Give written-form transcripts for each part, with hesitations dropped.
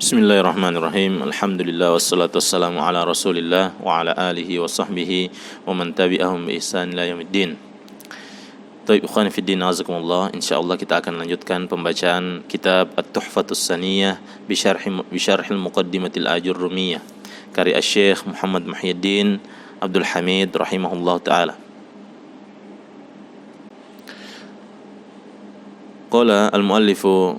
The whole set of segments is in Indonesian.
Bismillahirrahmanirrahim. Alhamdulillah wassalatu wassalamu ala Rasulillah wa ala alihi wa sahbihi wa man tabi'ahum bi ihsan ila yaumiddin. Baik, ikhwan fillah, azakumullah. Insyaallah kita akan lanjutkan pembacaan kitab At-Tuhfatus Saniyah bi syarhil Muqaddimatil Ajurrumiyah karya Syekh Muhammad Muhyiddin Abdul Hamid rahimahullah taala. Qala al-muallifu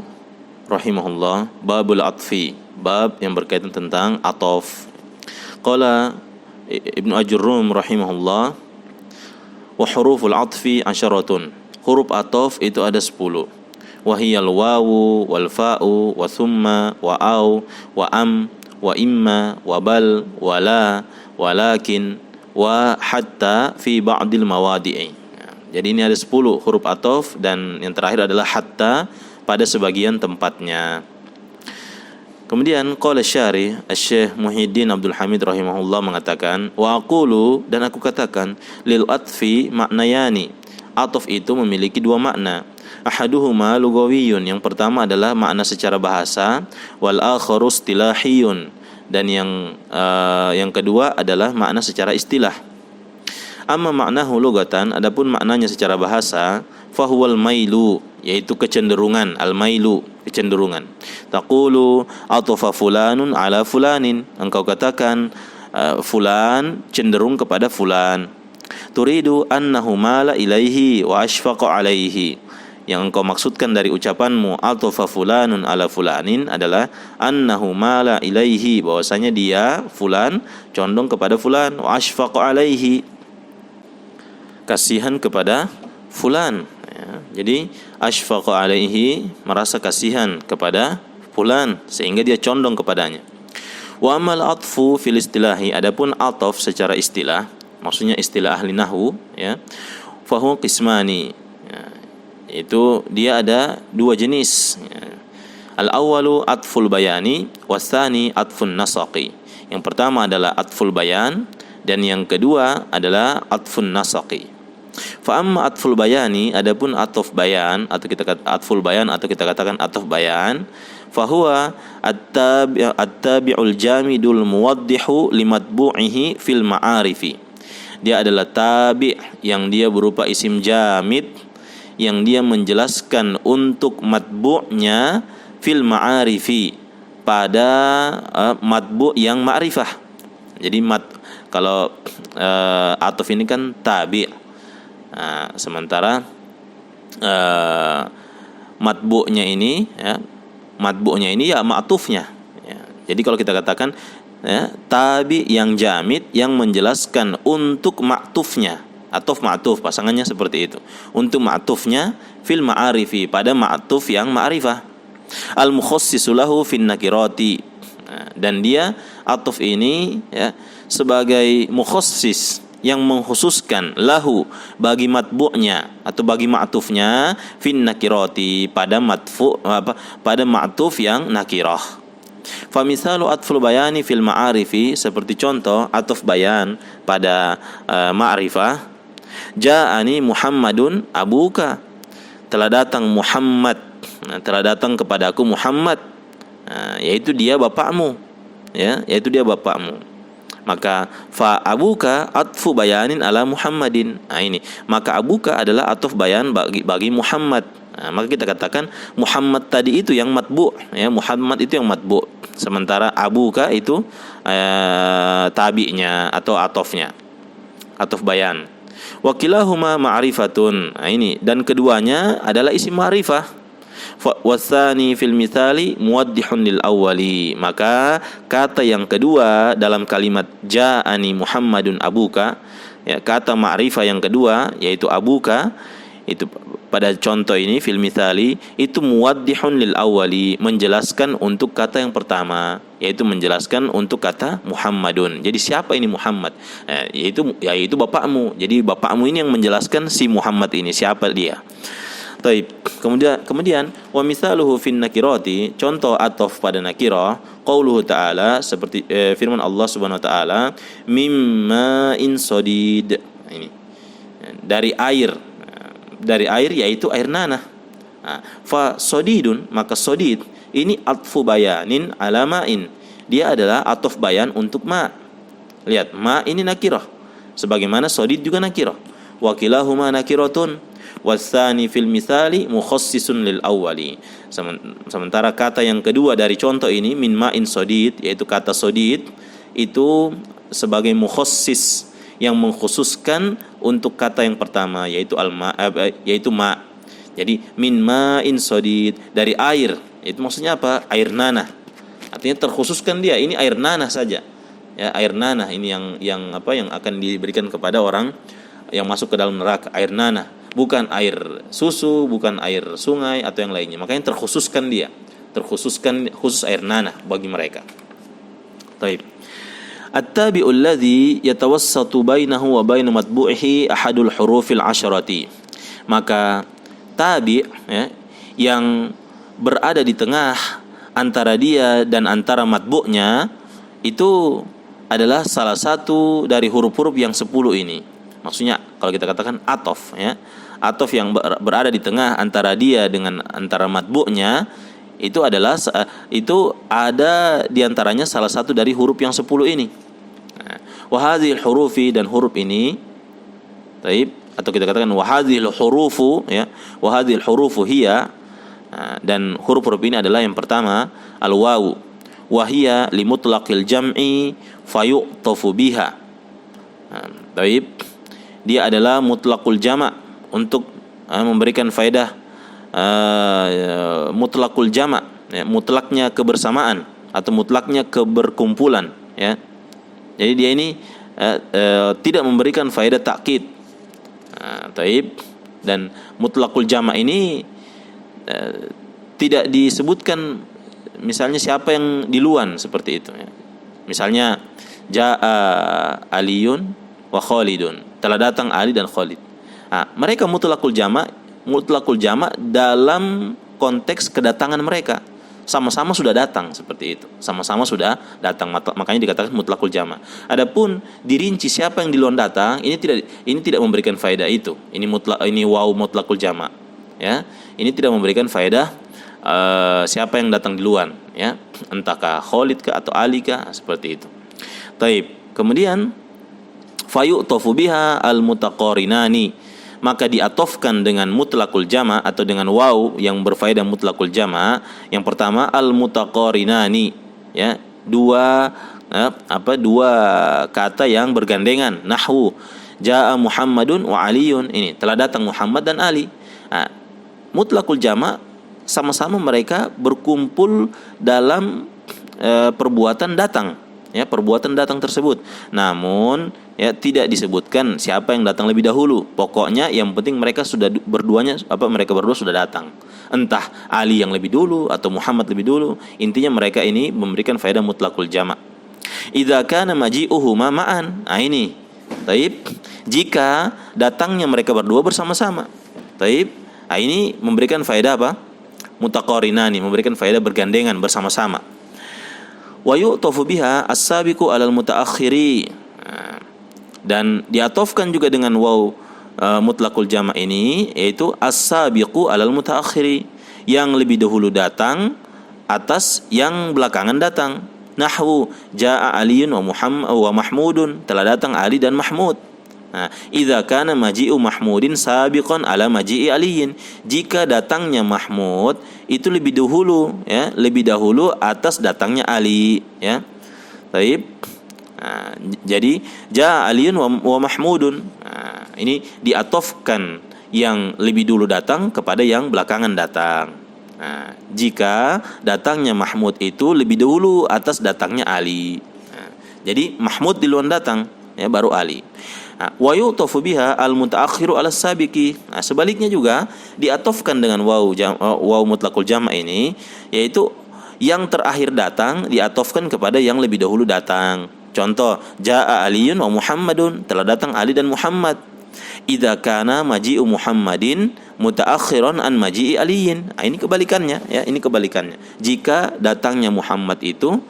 rahimahullah, babul atfi, bab yang berkaitan tentang atof. Qala Ibnu Ajurrum rahimahullah, wa huruful atfi asyaratun, huruf atof itu ada 10. Wahiyal wawu wal fa'u wa thumma wa au wa am wa imma wa bal wa la walakin wa hatta fi ba'dil mawadi'i. Jadi ini ada 10 huruf atof, dan yang terakhir adalah hatta pada sebagian tempatnya. Kemudian qala syarih Syekh Muhyiddin Abdul Hamid rahimahullah mengatakan, wa aqulu, dan aku katakan, lil atfi maknayani, atof itu memiliki dua makna. Ahaduhuma lugawiyyun, yang pertama adalah makna secara bahasa, wal akharu istilahiyun, dan yang kedua adalah makna secara istilah. Amma maknahu lugatan, adapun maknanya secara bahasa, fahuwal mailu, yaitu kecenderungan. Al-mailu, kecenderungan. Taqulu atafa fulanun ala fulanin, engkau katakan fulan cenderung kepada fulan. Turidu annahu mala ilaihi wa ashfaqa alaihi, yang engkau maksudkan dari ucapanmu atafa fulanun ala fulanin adalah annahu mala ilaihi, bahwasanya dia fulan condong kepada fulan, wa ashfaqa alaihi, kasihan kepada fulan. Jadi ashfaqa alaihi, merasa kasihan kepada fulan sehingga dia condong kepadanya. Wa amal atfu fil istilahi, adapun ataf secara istilah, maksudnya istilah ahli nahwu, ya, fahu qismani, ya, itu dia ada dua jenis, ya. Al awwalu atful bayani wasani atfun nasaqi. Yang pertama adalah atful bayan, dan yang kedua adalah atfun nasaqi. Fa amma atful bayani, adapun atof bayan atau kita kata atful bayan atau kita katakan atof bayan, fa huwa at-tabi'ul jamidul muwaddihu limatbu'ihi fil ma'arifi. Dia adalah tabi' yang dia berupa isim jamid, yang dia menjelaskan untuk matbu'nya fil ma'arifi, pada matbu' yang ma'rifah. Jadi kalau atof ini kan tabi'. Sementara matbu'nya ini, ya, matbu'nya ini ya ma'tufnya, ya. Jadi kalau kita katakan, ya, tabi yang jamid yang menjelaskan untuk ma'tufnya, atuf ma'tuf pasangannya seperti itu, untuk ma'tufnya fil ma'arifi, pada ma'tuf yang ma'rifah. Al mukhassisu lahu fin nakirati, dan dia atuf ini, ya, sebagai mukhassis, yang mengkhususkan lahu, bagi matbu'nya atau bagi ma'tufnya, fin nakirati, pada pada ma'tuf yang nakirah. Fa misalu atful bayani fil ma'arifi, seperti contoh atuf bayan pada ma'rifah, ja'ani Muhammadun abuka, telah datang Muhammad, telah datang kepadaku Muhammad, yaitu dia bapakmu, ya, yaitu dia bapakmu. Maka fa abuka atfu bayanin ala Muhammadin. Ini maka abuka adalah atuf bayan bagi Muhammad. Maka kita katakan Muhammad tadi itu yang matbu', ya, Muhammad itu yang matbu', sementara abuka itu tabi'nya atau atofnya, atuf bayan. Wa kilahuma ma'rifatun. Ini, dan keduanya adalah isim ma'rifah. Wasani fil mithali muwaddihun lil awwali, maka kata yang kedua dalam kalimat ja'ani Muhammadun abuka, ya, kata ma'rifah yang kedua yaitu abuka, itu pada contoh ini fil mithali itu muwaddihun lil awwali, menjelaskan untuk kata yang pertama, yaitu menjelaskan untuk kata Muhammadun. Jadi siapa ini Muhammad? Yaitu bapakmu. Jadi bapakmu ini yang menjelaskan si Muhammad ini, siapa dia. Taib. Kemudian wa mithaluhu fin nakirati, contoh atof pada nakirah, qauluhu ta'ala, seperti firman Allah Subhanahu wa taala, mimma in sadid. Ini dari air yaitu air nanah. Fa sadidun, maka sadid ini atfu bayanin ala ma'in. Dia adalah atof bayan untuk ma. Lihat, ma ini nakirah, sebagaimana sodid juga nakirah. Wa kilahuma nakiratun wasani fil misali mukhassisun lil awwali. Sementara kata yang kedua dari contoh ini min ma'in sodid, yaitu kata sodid, itu sebagai mukhassis yang mengkhususkan untuk kata yang pertama, yaitu yaitu ma. Jadi min ma'in sodid, dari air. Itu maksudnya apa? Air nanah. Artinya terkhususkan dia, ini air nanah saja. Ya, air nanah ini yang akan diberikan kepada orang yang masuk ke dalam neraka, air nanah. Bukan air susu, bukan air sungai atau yang lainnya. Makanya terkhususkan dia. Khusus air nanah bagi mereka. Baik. At-tabi'ul ladzi yatawassatu bainahu wa bain matbu'ihi ahadul hurufil asyrati. Maka tabi', ya, yang berada di tengah antara dia dan antara matbu'nya itu adalah salah satu dari huruf-huruf yang 10 ini. Maksudnya kalau kita katakan atof, ya, atof yang berada di tengah antara dia dengan antara matbu'nya itu adalah itu ada di antaranya salah satu dari huruf yang 10 ini. Wa hadhil hurufi, dan huruf ini, taib, atau kita katakan wa hadhil hurufu, ya, wa hadhil hurufu hiya, dan huruf-huruf ini adalah yang pertama al-wawu, wa hiya li mutlaqil jam'i fayu'tafu biha. Taib, dia adalah mutlaqul jama' untuk memberikan faedah mutlaqul jama', ya, mutlaknya kebersamaan atau mutlaknya keberkumpulan, ya. Jadi dia ini tidak memberikan faedah takkid. Taib, dan mutlaqul jama' ini tidak disebutkan misalnya siapa yang diluan seperti itu, ya. Misalnya jaa Aliyun wa Khalidun, telah datang Ali dan Khalid. Mereka mutlaqul jama' dalam konteks kedatangan mereka. Sama-sama sudah datang, seperti itu. Sama-sama sudah datang, makanya dikatakan mutlaqul jama'. Adapun dirinci siapa yang diluan datang, ini tidak memberikan faedah itu. Ini waw mutlaqul jama', ya. Ini tidak memberikan faedah siapa yang datang duluan, ya, entahkah Khalid kah atau Ali kah, seperti itu. Taib. Kemudian fayu'tafu biha al-mutaqarinani, maka diatofkan dengan mutlaqul jama' atau dengan waw yang berfaedah mutlaqul jama'. Yang pertama al-mutaqarinani, ya, dua kata yang bergandengan. Nahwu jaa Muhammadun wa Aliyun, ini telah datang Muhammad dan Ali. Mutlaqul jama' sama-sama mereka berkumpul dalam perbuatan datang, ya, perbuatan datang tersebut. Namun, ya, tidak disebutkan siapa yang datang lebih dahulu. Pokoknya yang penting mereka mereka berdua sudah datang. Entah Ali yang lebih dulu atau Muhammad lebih dulu. Intinya mereka ini memberikan faedah mutlaqul jama'. Idza kana maji'uhuma ma'an. Ini. Taib. Jika datangnya mereka berdua bersama-sama. Taib. Ini memberikan faedah apa? Mutaqarinani, memberikan faedah bergandengan bersama-sama. Wa yu'tafu biha as-sabiqu 'alal mutaakhiri. Dan diatofkan juga dengan waw mutlaqul jama' ini, yaitu as-sabiqu 'alal mutaakhiri, yang lebih dahulu datang atas yang belakangan datang. Nahwu jaa Aliyun wa Muhammad wa Mahmudun, telah datang Ali dan Mahmud. Idza kana maji'u Mahmudin sabiqan ala maji'i Aliyin, jika datangnya Mahmud itu lebih dahulu, ya, lebih dahulu atas datangnya Ali, ya. Baik. Jadi jaa Aliyun wa Mahmudun. Ini diatofkan yang lebih dulu datang kepada yang belakangan datang. Jika datangnya Mahmud itu lebih dahulu atas datangnya Ali. Jadi Mahmud duluan datang, ya, baru Ali. Wa yu'tafu biha al-mutaakhiru 'ala as-sabiqi. Sebaliknya juga diatofkan dengan waw mutlaqul jama' ini, yaitu yang terakhir datang diatofkan kepada yang lebih dahulu datang. Contoh, jaa Aliyun wa Muhammadun, telah datang Ali dan Muhammad. Idza kana maji'u Muhammadin mutaakhiran an maji'i Aliyin. Ini kebalikannya, ya, ini kebalikannya. Jika datangnya Muhammad itu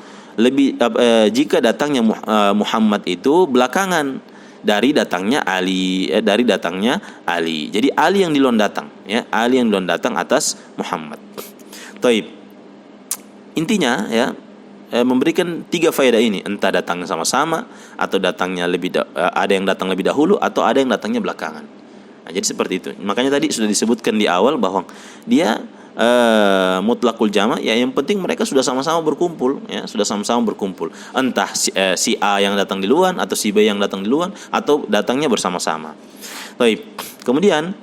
Muhammad itu belakangan dari datangnya Ali, Jadi Ali yang duluan datang, ya, Ali yang duluan datang atas Muhammad. Taib. intinya ya, memberikan 3 faedah ini, entah datangnya sama-sama atau datangnya ada yang datang lebih dahulu atau ada yang datangnya belakangan. Nah, jadi seperti itu. Makanya tadi sudah disebutkan di awal bahwa dia mutlakul jama', ya yang penting mereka sudah sama-sama berkumpul, ya sudah sama-sama berkumpul. Entah si A yang datang duluan atau si B yang datang duluan atau datangnya bersama-sama. Baik. Kemudian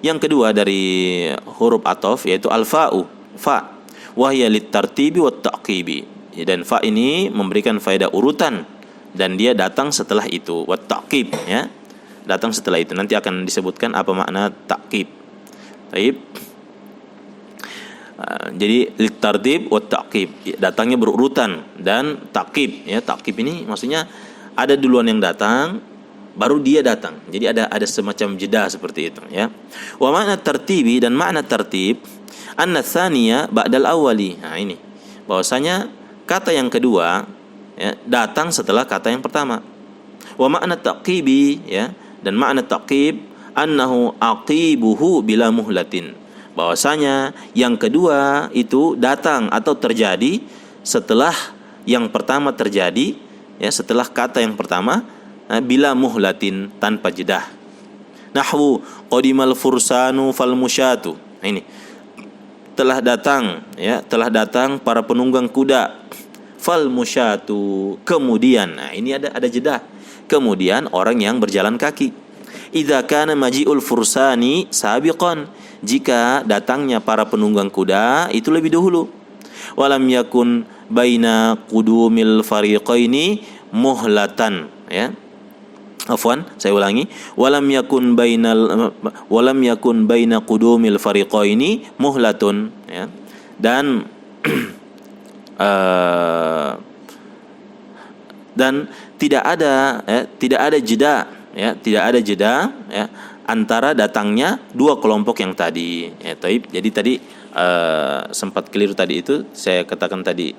yang kedua dari huruf ataf yaitu al-fa'u, fa, wa hiya lit-tartibi wat-ta'qibi. Dan fa ini memberikan faedah urutan dan dia datang setelah itu, wat-ta'qib, ya. Datang setelah itu. Nanti akan disebutkan apa makna ta'qib. Baik. Jadi lit-tartib wa ta'qib, datangnya berurutan, dan ta'qib, ya ta'qib ini maksudnya ada duluan yang datang baru dia datang. Jadi ada semacam jeda seperti itu, ya. Wa makna tartibi, dan makna tertib anna tsaniya ba'dal awwali. Nah, ini bahwasanya kata yang kedua, ya, datang setelah kata yang pertama. Wa makna taqibi, ya, dan makna taqib annahu aqibuhu bila muhlatin, bahwasanya yang kedua itu datang atau terjadi setelah yang pertama terjadi, ya, setelah kata yang pertama, bila muhlatin, tanpa jedah. Nahwu qadimal fursanu fal musyatu. Nah, ini telah datang, ya, telah datang para penunggang kuda. Fal musyatu, kemudian, nah ini ada jedah. Kemudian orang yang berjalan kaki. Idza kana maji'ul fursani sabiqan, jika datangnya para penunggang kuda itu lebih dahulu. Walam yakun baina qudumil fariqaini muhlatan, ya. Afwan, saya ulangi. Walam yakun baina qudumil fariqaini muhlatun, ya. Dan dan tidak ada jeda, ya, tidak ada jeda, ya, antara datangnya dua kelompok yang tadi, ya. Jadi tadi sempat keliru tadi itu, saya katakan tadi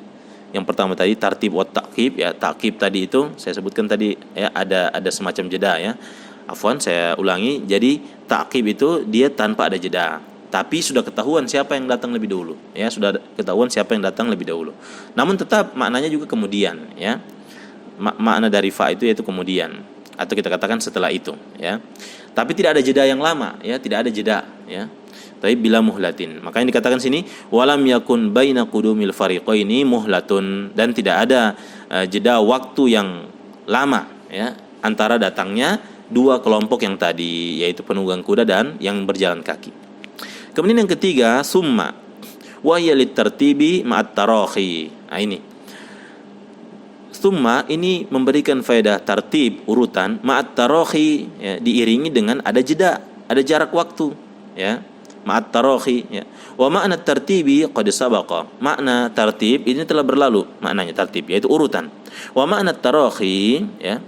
yang pertama tadi tartib wa ta'qib, ya, ta'qib tadi itu saya sebutkan tadi, ya, ada semacam jeda, ya. Afwan, saya ulangi. Jadi ta'qib itu dia tanpa ada jeda, tapi sudah ketahuan siapa yang datang lebih dahulu, ya, sudah ketahuan siapa yang datang lebih dahulu. Namun tetap maknanya juga kemudian, ya. Makna dari fa itu yaitu kemudian, atau kita katakan setelah itu, ya. Tapi tidak ada jeda yang lama, ya, tidak ada jeda, ya. Tapi bila muhlatin, makanya dikatakan sini walam yakun baina qudumil fariqaini muhlatun, dan tidak ada jeda waktu yang lama, ya, antara datangnya dua kelompok yang tadi, yaitu penunggang kuda dan yang berjalan kaki. Kemudian yang ketiga summa wa hiya litartibi ma'at tarahi. Nah, ini summa ini memberikan faedah tartib, urutan, ma'at tarahi, ya, diiringi dengan ada jeda, ada jarak waktu, ya. Ma'at tarahi, ya. Wa makna tartibi qad sabaqa. Makna tartib ini telah berlalu, maknanya tartib yaitu urutan. Wa makna tarahi, ya.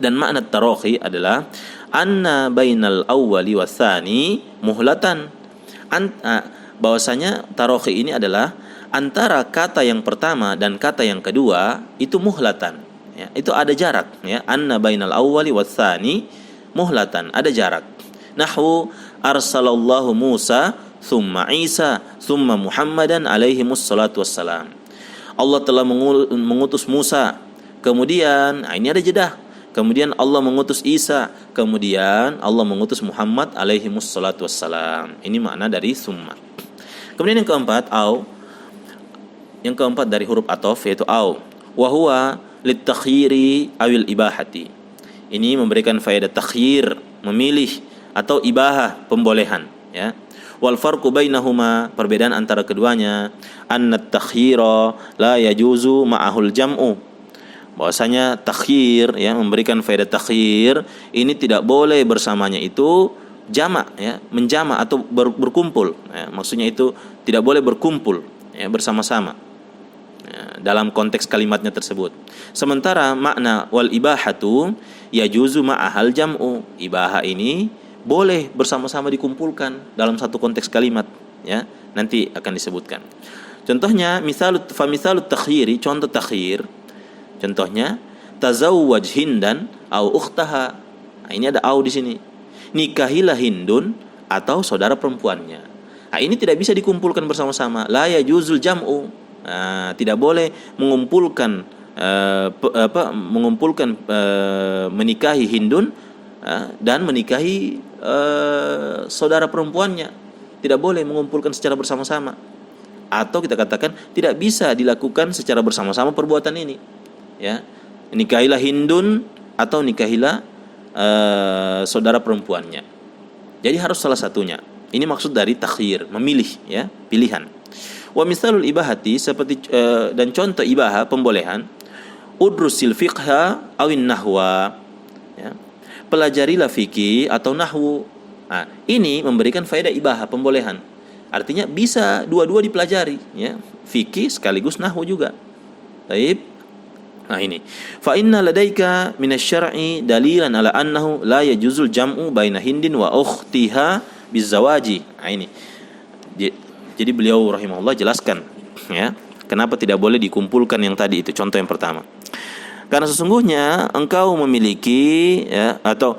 Dan makna tarahi adalah anna bainal awwali watsani muhlatan. Bahwasanya tarahi ini adalah antara kata yang pertama dan kata yang kedua itu muhlatan, ya. Itu ada jarak, ya. Anna bainal awwali watsani muhlatan, ada jarak. Nahwu arsalallahu Musa thumma Isa thumma Muhammadan alaihi wassalatu wassalam. Allah telah mengutus Musa, kemudian ini ada jeda. Kemudian Allah mengutus Isa, kemudian Allah mengutus Muhammad alaihi wassalatu wassalam. Ini makna dari thumma. Kemudian yang keempat au. Yang keempat dari huruf ataf yaitu au. Wa huwa litakhyiri awil ibahati. Ini memberikan faedah takhyir, memilih, atau ibahah, pembolehan, ya. Wal farqu bainahuma, perbedaan antara keduanya, anna takhyira la yajuzu ma'ahul jam'u. Bahwasanya takhyir, ya, memberikan faedah takhyir ini tidak boleh bersamanya itu jamak, ya, menjamak atau berkumpul, ya. Maksudnya itu tidak boleh berkumpul, ya, bersama-sama, ya, dalam konteks kalimatnya tersebut. Sementara makna wal ibahatu yajuzu ma'ahal jam'u, ibahah ini boleh bersama-sama dikumpulkan dalam satu konteks kalimat, ya, nanti akan disebutkan. Contohnya misalut takhyiri, contoh takhyir, contohnya tazawwaj Hindan au ukhtaha. Nah, ini ada au di sini. Nikahilah Hindun atau saudara perempuannya. Nah, ini tidak bisa dikumpulkan bersama-sama. La yajuzul jam'u, Tidak boleh mengumpulkan menikahi Hindun dan menikahi saudara perempuannya. Tidak boleh mengumpulkan secara bersama-sama. Atau kita katakan tidak bisa dilakukan secara bersama-sama perbuatan ini. Ya, nikahilah Hindun atau nikahilah saudara perempuannya. Jadi harus salah satunya. Ini maksud dari takhir, memilih, ya, pilihan. Wa misalul ibahati, seperti dan contoh ibaha, pembolehan, udrusil fiqha awin nahwa, ya, pelajarilah fikih atau nahwu. Ini memberikan faedah ibaha, pembolehan. Artinya bisa dua-dua dipelajari, ya, fikih sekaligus nahwu juga. Baik. Ini. Fa inna ladaika minasy-syar'i dalilan ala annahu la yajuzul jam'u baina Hindin wa ukhtiha bizawaji. Ini. Jadi beliau rahimahullah jelaskan, ya, kenapa tidak boleh dikumpulkan yang tadi itu, contoh yang pertama. Karena sesungguhnya engkau memiliki, ya, atau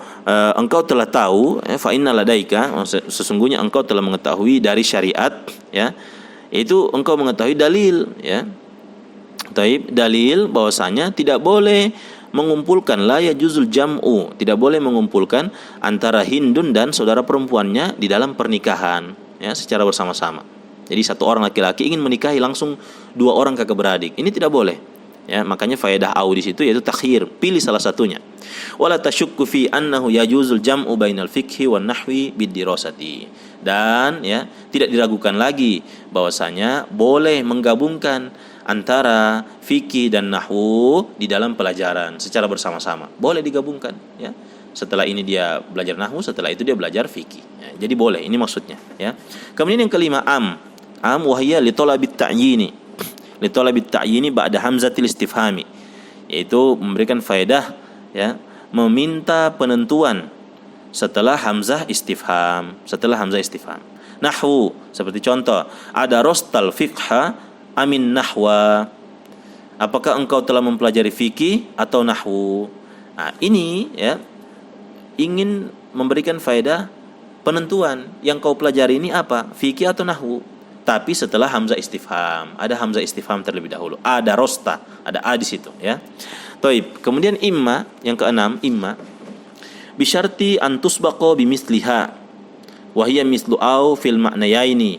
engkau telah tahu, fa inna ladaika, sesungguhnya engkau telah mengetahui dari syariat, ya, itu engkau mengetahui dalil, ya. Taib, dalil bahwasanya tidak boleh mengumpulkan, la yajuzul jam'u, tidak boleh mengumpulkan antara Hindun dan saudara perempuannya di dalam pernikahan, ya, secara bersama-sama. Jadi satu orang laki-laki ingin menikahi langsung dua orang kakak beradik, ini tidak boleh. Ya, makanya faedah au di situ yaitu takhir, pilih salah satunya. Wala tasyukku fi annahu yajuzul jam'u bainal fiqhi wan nahwi bidirasati. Dan, ya, tidak diragukan lagi bahwasanya boleh menggabungkan antara fikih dan nahwu di dalam pelajaran secara bersama-sama. Boleh digabungkan, ya. Setelah ini dia belajar nahwu, setelah itu dia belajar fikih. Ya, jadi boleh, ini maksudnya, ya. Kemudian yang kelima, am wahiyya li talabit ta'yini. Li talabit ta'yini ba'da hamzatil istifhami, yaitu memberikan faedah, ya, meminta penentuan setelah hamzah istifham, Nahwu, seperti contoh, ada rostal fiqha amin nahwa. Apakah engkau telah mempelajari fikih atau nahwu? Ini, ya, ingin memberikan faedah penentuan yang kau pelajari ini apa, fikih atau nahwu. Tapi setelah hamzah istifham, ada hamzah istifham terlebih dahulu, ada rosta, ada a di situ, ya. Taib. Kemudian imma, yang keenam, imma bisyarti antusbaqo bimisliha wa hiya mislu au fil ma'nayaini.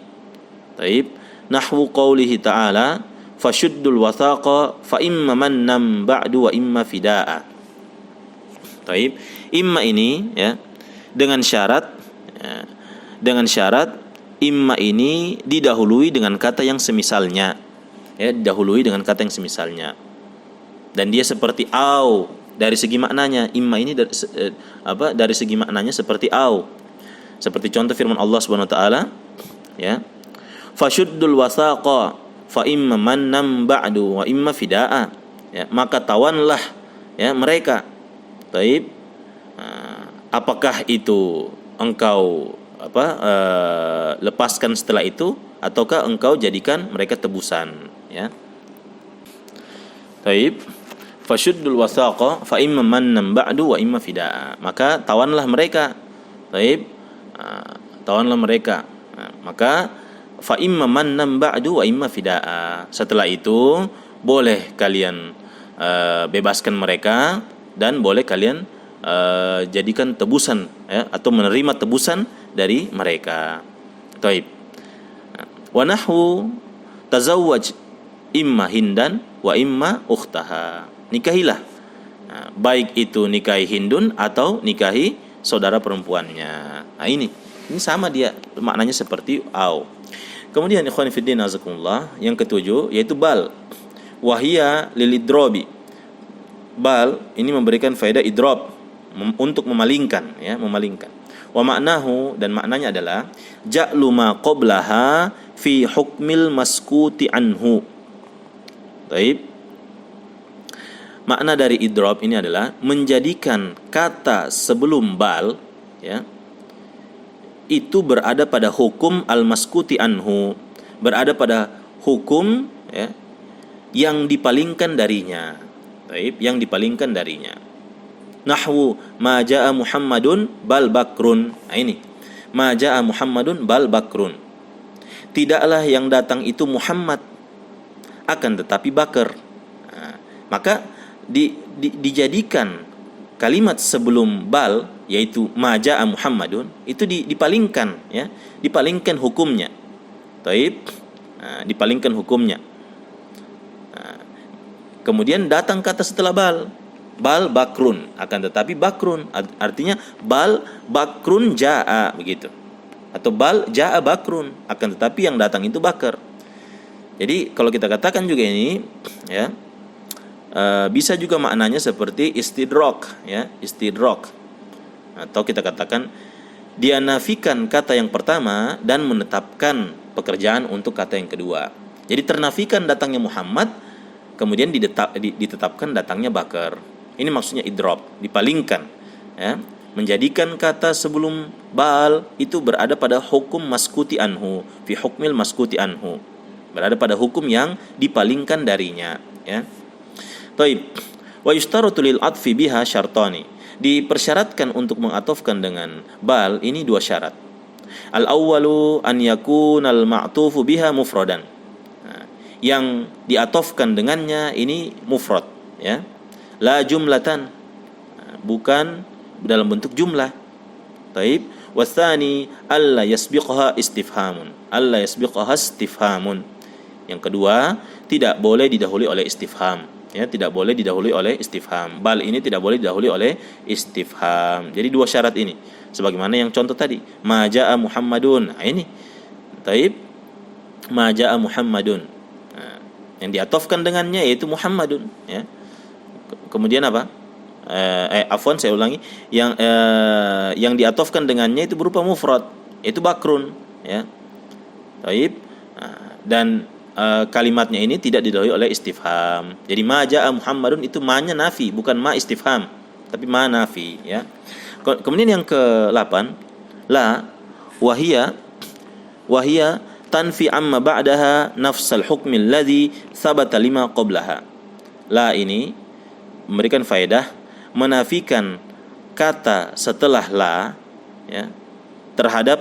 Taib. Nahwu qaulihi ta'ala fashuddul wathaqa fa imma mannam ba'du wa imma fidaa. Taib. Imma ini, ya, dengan syarat, ya, imma ini didahului dengan kata yang semisalnya, ya, dan dia seperti au dari segi maknanya. Imma ini dari segi maknanya seperti au, seperti contoh firman Allah Subhanahu wa taala, ya, fashuddul wasaqa fa imma mannam ba'du wa imma fidaa, ya, maka tawanlah, ya, mereka. Taib. Apakah itu engkau lepaskan setelah itu, ataukah engkau jadikan mereka tebusan, ya. Taib. Fashuddul wasaqa fa imma mannam ba'du wa imma fidaa, maka tawanlah mereka. Taib. Tawanlah mereka. Maka fa imma mannam ba'du wa imma fidaa, setelah itu boleh kalian bebaskan mereka dan boleh kalian jadikan tebusan, ya, atau menerima tebusan dari mereka. Taib. Wa nahwu tazawwaj imma hindan wa imma ukhtaha. Nikahilah, baik itu nikahi Hindun atau nikahi saudara perempuannya. Ini sama dia, maknanya seperti au. Kemudian ikhwan fillah azakumullah, yang ketujuh yaitu bal wahia lilidrobi. Bal ini memberikan faedah idrob, untuk memalingkan, ya, memalingkan. Wa maknahu, dan maknanya adalah ja'lu ma qablaha fi hukmil maskuti anhu. Baik. Makna dari idrob ini adalah menjadikan kata sebelum bal, ya, itu berada pada hukum al-maskuti anhu, berada pada hukum, ya, yang dipalingkan darinya. Baik, yang dipalingkan darinya. Nahwu ma jaa Muhammadun bal bakrun. Ini ma jaa Muhammadun bal bakrun. Tidaklah yang datang itu Muhammad, akan tetapi bakar. Maka dijadikan kalimat sebelum bal, yaitu ma jaa Muhammadun, itu dipalingkan, ya, dipalingkan hukumnya. Taib, dipalingkan hukumnya. Kemudian datang kata setelah bal bakrun, akan tetapi bakrun artinya bal bakrun jaa, begitu. Atau bal jaa bakrun, akan tetapi yang datang itu bakar. Jadi kalau kita katakan juga ini, ya, bisa juga maknanya seperti istidrok, ya, istidrok. Atau kita katakan dia nafikan kata yang pertama dan menetapkan pekerjaan untuk kata yang kedua. Jadi ternafikan datangnya Muhammad, kemudian ditetapkan datangnya bakar. Ini maksudnya idrop, dipalingkan, ya, menjadikan kata sebelum bal itu berada pada hukum maskuti anhu, fi hukmil maskuti anhu, berada pada hukum yang dipalingkan darinya, ya. Taib. Wa yushtaratu lil atfi biha syartani. Dipersyaratkan untuk mengatofkan dengan bal ini dua syarat. Al awwalu an yakunal ma'tufu biha mufradan. Yang diatofkan dengannya ini mufrad, ya. La jumlatan, bukan dalam bentuk jumlah. Taib. Wasani alla yasbiqaha istifhamun. Alla yasbiqaha istifhamun. Yang kedua, tidak boleh didahului oleh istifham, ya, tidak boleh didahului oleh istifham. Bal ini tidak boleh didahului oleh istifham. Jadi dua syarat ini, sebagaimana yang contoh tadi, ma jaa Muhammadun. Nah, ini taib, ma jaa Muhammadun. Nah, yang diatofkan dengannya yaitu Muhammadun, ya. Kemudian apa? Afwan, saya ulangi, yang diatofkan dengannya itu berupa mufrad, yaitu bakrun, ya. Taib. Dan kalimatnya ini tidak didahului oleh istifham. Jadi ma jaa Muhammadun itu ma-nya nafi, bukan ma istifham, tapi ma nafi, ya. Kemudian yang ke-8, la wahia tanfi amma ba'daha nafsal hukmi alladhi thabata lima qablaha. La ini memberikan faedah menafikan kata setelah la, ya, terhadap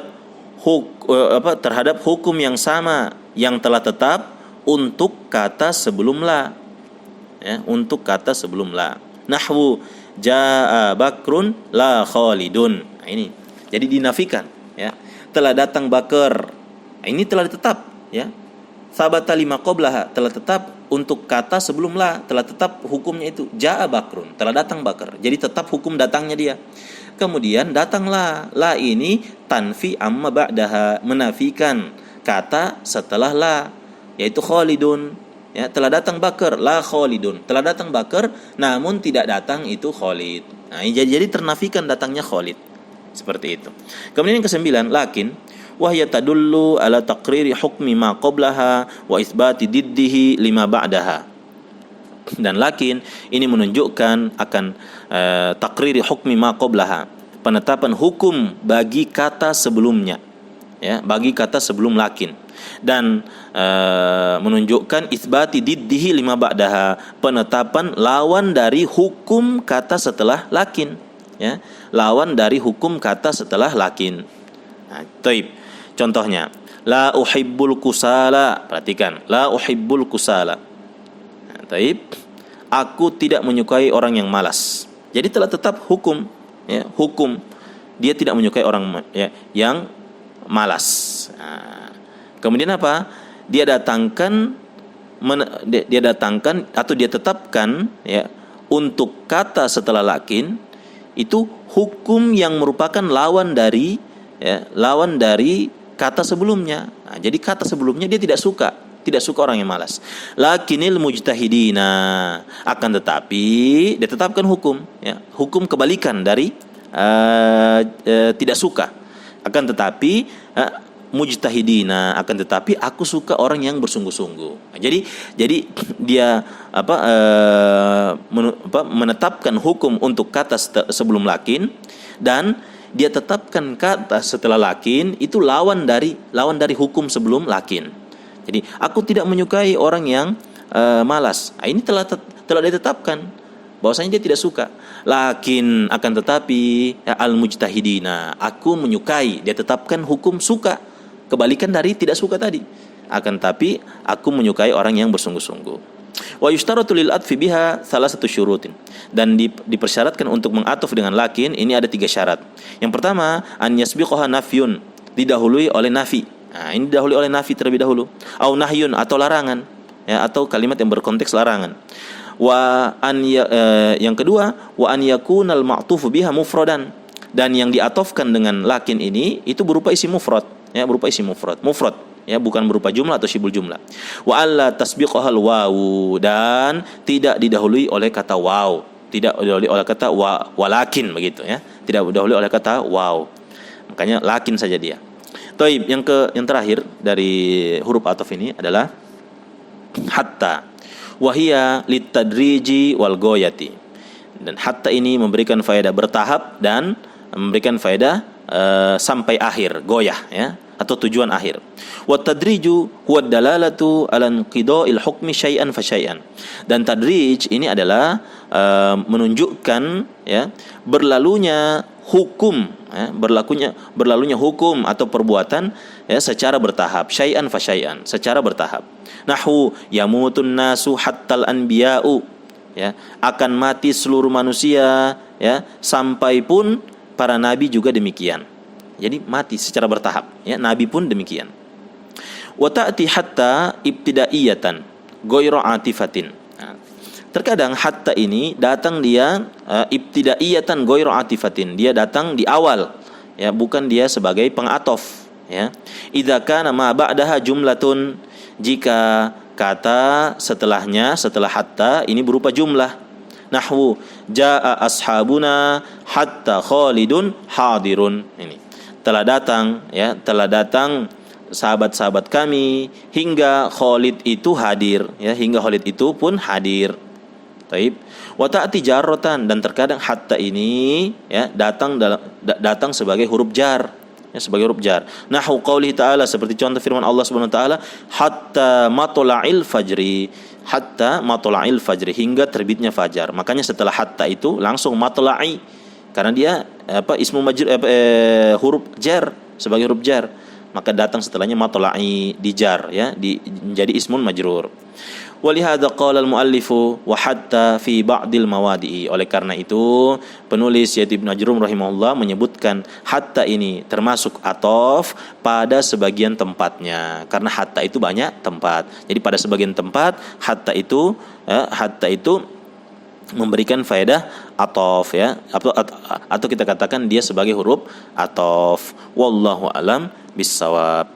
hukum yang sama yang telah tetap untuk kata sebelum la, ya, untuk kata sebelum la. Nahwu jaa bakrun la khalidun. Nah, ini jadi dinafikan, ya, telah datang bakar. Nah, ini telah tetap, ya. Sabata lima qablaha, telah tetap untuk kata sebelum la, telah tetap hukumnya itu jaa bakrun, telah datang bakar. Jadi tetap hukum datangnya dia. Kemudian datanglah la ini tanfi amma ba'daha, menafikan kata setelah la, yaitu khalidun, ya, telah datang bakar, la khalidun, telah datang bakar namun tidak datang itu khalid. Nah, jadi ternafikan datangnya khalid, seperti itu. Kemudian yang ke-9, lakin wahya tadullu ala taqriri hukmi ma qablaha wa isbati diddihi lima ba'daha. Dan lakin ini menunjukkan akan takriri hukmi ma qablaha, penetapan hukum bagi kata sebelumnya, ya, bagi kata sebelum lakin, dan menunjukkan isbati diddihi lima ba'daha, penetapan lawan dari hukum kata setelah lakin, ya, lawan dari hukum kata setelah lakin. Nah, taib. Contohnya, la uhibbul kusala. Perhatikan, la uhibbul kusala. Nah, taib. Aku tidak menyukai orang yang malas. Jadi telah tetap hukum, ya, hukum dia tidak menyukai orang, ya, yang malas. Nah, kemudian apa? Dia datangkan atau dia tetapkan, ya, untuk kata setelah lakin itu hukum yang merupakan lawan dari, ya, lawan dari kata sebelumnya. Nah, jadi kata sebelumnya dia tidak suka orang yang malas. Lakinil mujtahidina, akan tetapi dia tetapkan hukum, ya, hukum kebalikan dari tidak suka. Akan tetapi mujtahidina, akan tetapi aku suka orang yang bersungguh-sungguh. Nah, jadi dia menetapkan hukum untuk kata sebelum lakin, dan dia tetapkan kata setelah lakin itu lawan dari hukum sebelum lakin. Jadi aku tidak menyukai orang yang malas. Nah, ini telah ditetapkan bahwasanya dia tidak suka. Lakin akan tetapi, ya, al mujtahidina, aku menyukai, dia tetapkan hukum suka, kebalikan dari tidak suka tadi. akan tapi aku menyukai orang yang bersungguh-sungguh. Wa yushtaratu lil atfi biha salah satu syurutin, dan dipersyaratkan untuk mengatuf dengan lakin ini ada 3 syarat. Yang pertama, an yasbiqaha nafyun, didahului oleh nafi. Nah, ini didahului oleh nafi terlebih dahulu. Au nahyun, atau larangan, ya, atau kalimat yang berkonteks larangan. Yang kedua, wa an yakunal ma'tufu biha mufradan, dan yang diatofkan dengan lakin ini itu berupa isi mufrad, ya, berupa isi mufrad, ya, bukan berupa jumlah atau syibul jumlah. Wa alla tasbiqahal wawu, dan tidak didahului oleh kata waw, tidak didahului oleh kata walakin, begitu, ya, tidak didahului oleh kata waw, makanya lakin saja dia. Taib, yang terakhir dari huruf ataf ini adalah hatta, wahia litadriji wal goyati, dan hatta ini memberikan faedah bertahap dan memberikan faedah sampai akhir, goyah, ya, atau tujuan akhir. Wa tadriju huwa dalalatu ala inqida'il hukmi syai'an fa syai'an, dan tadrij ini adalah menunjukkan, ya, berlalunya hukum, ya, berlalunya hukum atau perbuatan, ya, secara bertahap, syai'an fa syai'an, secara bertahap. Nahwu yamutun nasu hattal anbiya'u, ya, akan mati seluruh manusia, ya, sampai pun para nabi juga demikian. Jadi mati secara bertahap, ya, nabi pun demikian. Wa ta'ti hatta ibtidaiyatan ghairu atifatin. Nah, terkadang hatta ini datang dia ibtidaiyatan ghairu atifatin, dia datang di awal, ya, bukan dia sebagai pengatof, ya. Idza kana ma ba'daha jumlatun, jika kata setelahnya, setelah hatta ini berupa jumlah. Nahwu jaa ashabuna hatta Khalidun hadirun. Ini telah datang, ya, telah datang sahabat-sahabat kami hingga Khalid itu hadir, ya, hingga Khalid itu pun hadir. Taib. Wa ta'ti jarratan, dan terkadang hatta ini, ya, datang sebagai huruf jar, ya, sebagai huruf jar. Nahwu qauli ta'ala, seperti contoh firman Allah Subhanahu wa taala, hatta matla'il fajri, hatta matla'il fajri, hingga terbitnya fajar. Makanya setelah hatta itu langsung matla'i, karena dia ismu majrur, huruf jar, sebagai huruf jar, maka datang setelahnya matla'i, dijar, ya, menjadi ismun majrur. Walihada qala al-muallifu wa hatta fi ba'dil mawadi'i, oleh karena itu penulis yaitu Ibnu Ajurrum rahimahullah menyebutkan hatta ini termasuk atof pada sebagian tempatnya, karena hatta itu banyak tempat. Jadi pada sebagian tempat hatta itu memberikan faedah atof, ya, atau kita katakan dia sebagai huruf atof. Wallahu alam bissawab.